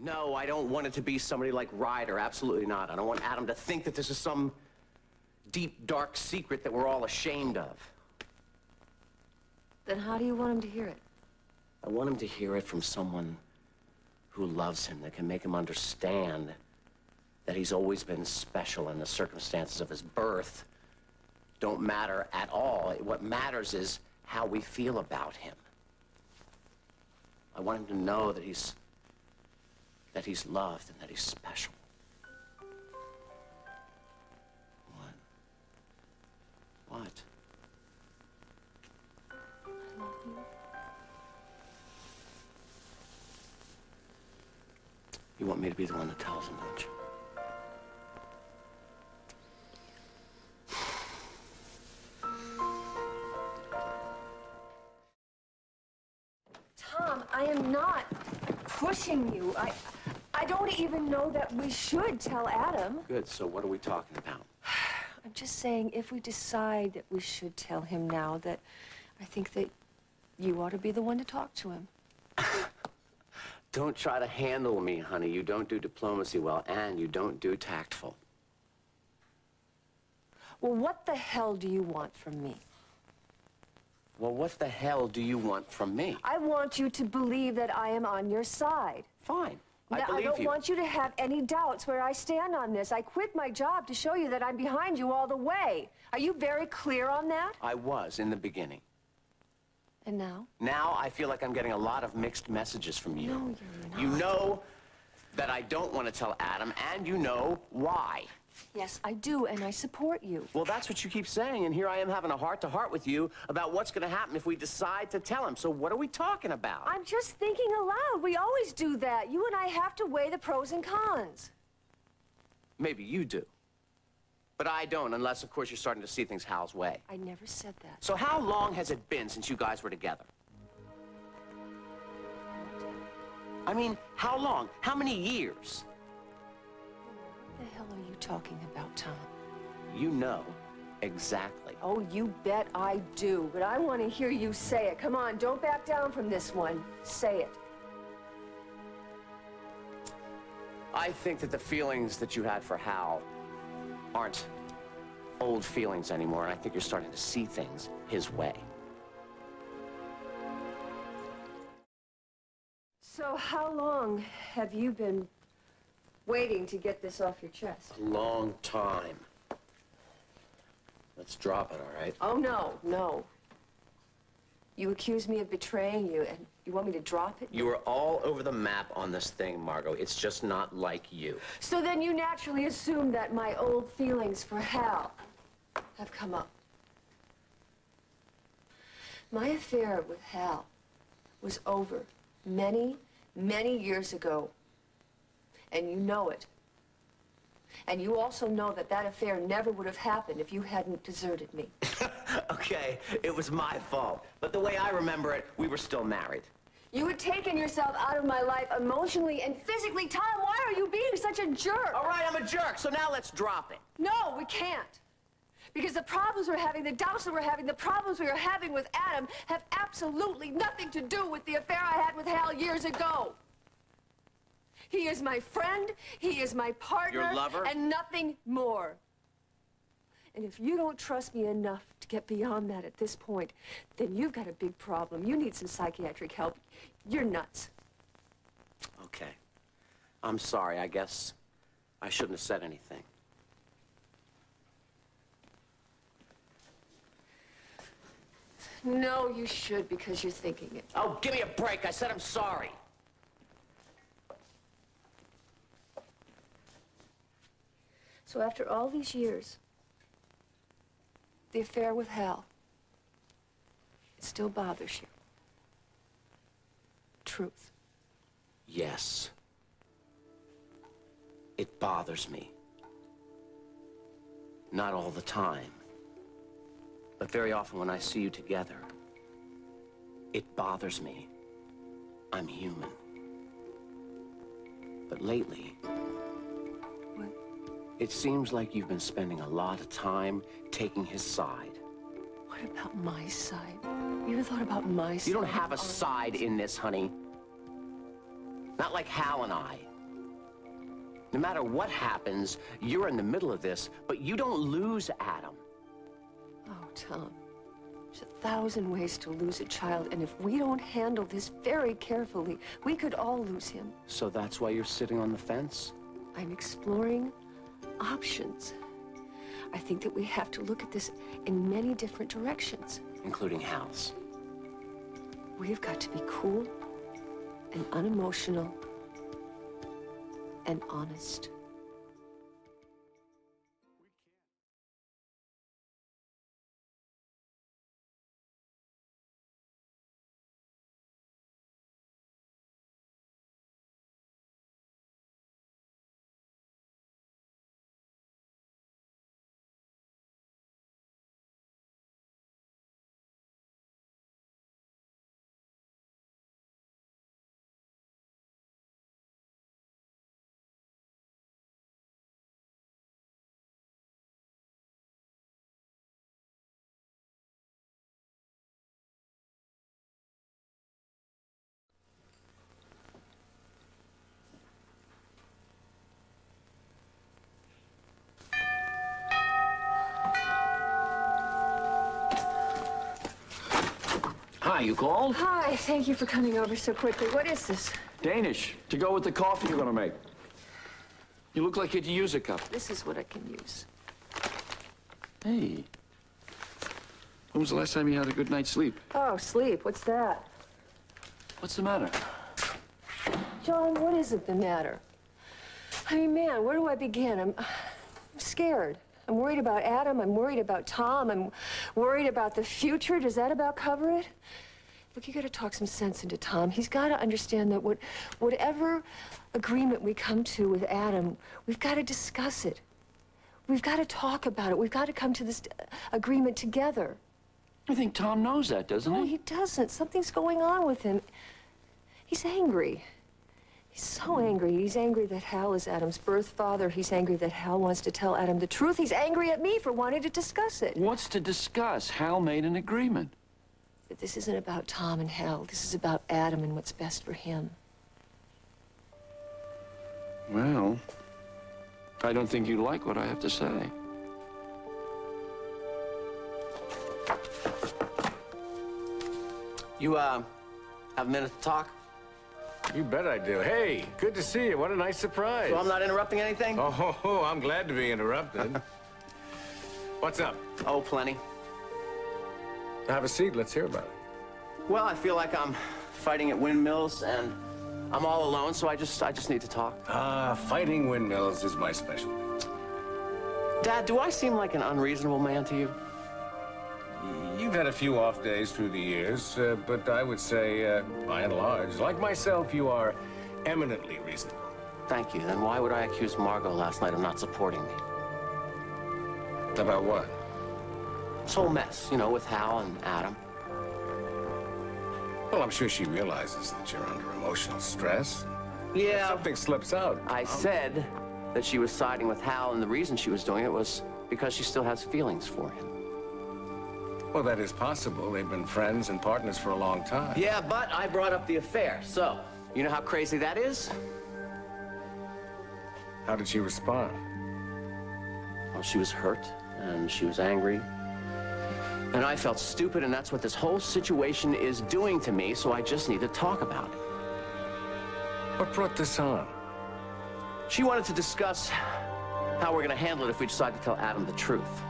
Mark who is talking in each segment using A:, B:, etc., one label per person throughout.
A: No, I don't want it to be somebody like Ryder. Absolutely not. I don't want Adam to think that this is some deep, dark secret that we're all ashamed of.
B: Then how do you want him to hear it?
A: I want him to hear it from someone who loves him, that can make him understand that he's always been special and the circumstances of his birth don't matter at all. What matters is how we feel about him. I want him to know that he's loved and that he's special. What?
B: I love you.
A: You want me to be the one that tells him, don't you?
B: Tom, I am not pushing you. I don't even know that we should tell Adam.
A: Good, so what are we talking about?
B: I'm just saying, if we decide that we should tell him now, that I think that you ought to be the one to talk to him.
A: Don't try to handle me, honey. You don't do diplomacy well, and you don't do tactful.
B: Well, what the hell do you want from me?
A: Well, what the hell do you want from me?
B: I want you to believe that I am on your side.
A: Fine.
B: I don't want you to have any doubts where I stand on this. I quit my job to show you that I'm behind you all the way. Are you very clear on that?
A: I was in the beginning.
B: And now?
A: Now I feel like I'm getting a lot of mixed messages from you.
B: No, you're not.
A: You know that I don't want to tell Adam, and you know why.
B: Yes, I do, and I support you.
A: Well, that's what you keep saying, and here I am having a heart-to-heart with you about what's going to happen if we decide to tell him. So what are we talking about?
B: I'm just thinking aloud. We always do that. You and I have to weigh the pros and cons.
A: Maybe you do. But I don't, unless, of course, you're starting to see things Hal's way.
B: I never said that.
A: So how long has it been since you guys were together? I mean, how long? How many years?
B: What the hell are you talking about, Tom?
A: You know exactly.
B: Oh, you bet I do. But I want to hear you say it. Come on, don't back down from this one. Say it.
A: I think that the feelings that you had for Hal aren't old feelings anymore, and I think you're starting to see things his way.
B: So how long have you been waiting to get this off your chest?
A: A long time. Let's drop it, all right?
B: Oh, no, no. You accuse me of betraying you, and you want me to drop it?
A: You are all over the map on this thing, Margo. It's just not like you.
B: So then you naturally assume that my old feelings for Hal have come up. My affair with Hal was over many, many years ago. And you know it. And you also know that that affair never would have happened if you hadn't deserted me.
A: Okay, it was my fault. But the way I remember it, we were still married.
B: You had taken yourself out of my life emotionally and physically. Tom, why are you being such a jerk?
A: All right, I'm a jerk, so now let's drop it.
B: No, we can't. Because the problems we're having, the doubts that we're having, the problems we were having with Adam have absolutely nothing to do with the affair I had with Hal years ago. He is my friend, he is my partner.
A: Your lover?
B: And nothing more. And if you don't trust me enough to get beyond that at this point, then you've got a big problem. You need some psychiatric help. You're nuts.
A: Okay. I'm sorry. I guess I shouldn't have said anything.
B: No, you should, because you're thinking it.
A: Oh, give me a break. I said I'm sorry.
B: So after all these years, the affair with Hal, it still bothers you. Truth.
A: Yes. It bothers me. Not all the time. But very often when I see you together, it bothers me. I'm human. But lately,
B: What?
A: it seems like you've been spending a lot of time taking his side.
B: What about my side? You ever thought about my side?
A: You don't have a side in this, honey. Not like Hal and I. No matter what happens, you're in the middle of this, but you don't lose Adam.
B: Oh, Tom, there's 1,000 ways to lose a child, and if we don't handle this very carefully, we could all lose him.
A: So that's why you're sitting on the fence?
B: I'm exploring options. I think that we have to look at this in many different directions.
A: Including Hal's.
B: We've got to be cool and unemotional and honest.
C: Hi, you called?
B: Hi, thank you for coming over so quickly. What is this?
C: Danish, to go with the coffee you're gonna make. You look like you'd use a cup.
B: This is what I can use.
C: Hey. When was the last time you had a good night's sleep?
B: Oh, sleep. What's that?
C: What's the matter?
B: John, what isn't the matter? I mean, man, where do I begin? I'm scared. I'm worried about Adam. I'm worried about Tom. I'm worried about the future. Does that about cover it? Look, you got to talk some sense into Tom. He's got to understand that whatever agreement we come to with Adam, we've got to discuss it. We've got to talk about it. We've got to come to this agreement together.
C: I think Tom knows that, doesn't
B: No,
C: he?
B: he doesn't. Something's going on with him. He's angry. He's so angry. He's angry that Hal is Adam's birth father. He's angry that Hal wants to tell Adam the truth. He's angry at me for wanting to discuss it.
C: What's to discuss? Hal made an agreement.
B: But this isn't about Tom and Hal. This is about Adam and what's best for him.
C: Well, I don't think you like what I have to say.
A: You, have a minute to talk?
D: You bet I do. Hey, good to see you. What a nice surprise.
A: So I'm not interrupting anything?
D: Oh, I'm glad to be interrupted. What's up?
A: Oh, plenty.
D: Have a seat. Let's hear about it.
A: Well, I feel like I'm fighting at windmills, and I'm all alone, so I just need to talk.
D: Fighting windmills is my specialty.
A: Dad, do I seem like an unreasonable man to you?
D: You've had a few off days through the years, but I would say, by and large, like myself, you are eminently reasonable.
A: Thank you. Then why would I accuse Margo last night of not supporting me?
D: About what?
A: This whole mess, you know, with Hal and Adam.
D: Well, I'm sure she realizes that you're under emotional stress.
A: Yeah.
D: If something slips out.
A: I said that she was siding with Hal, and the reason she was doing it was because she still has feelings for him.
D: Well, that is possible. They've been friends and partners for a long time.
A: Yeah, but I brought up the affair, so you know how crazy that is?
D: How did she respond?
A: Well, she was hurt, and she was angry. And I felt stupid, and that's what this whole situation is doing to me, so I just need to talk about it.
D: What brought this on?
A: She wanted to discuss how we're going to handle it if we decide to tell Adam the truth.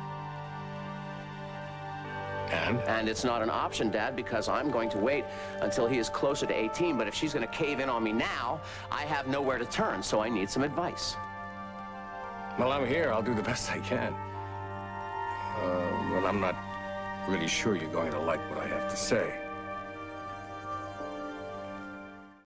A: And it's not an option, Dad, because I'm going to wait until he is closer to 18, but if she's going to cave in on me now, I have nowhere to turn, so I need some advice.
D: Well, I'm here. I'll do the best I can. Well, I'm not really sure you're going to like what I have to say.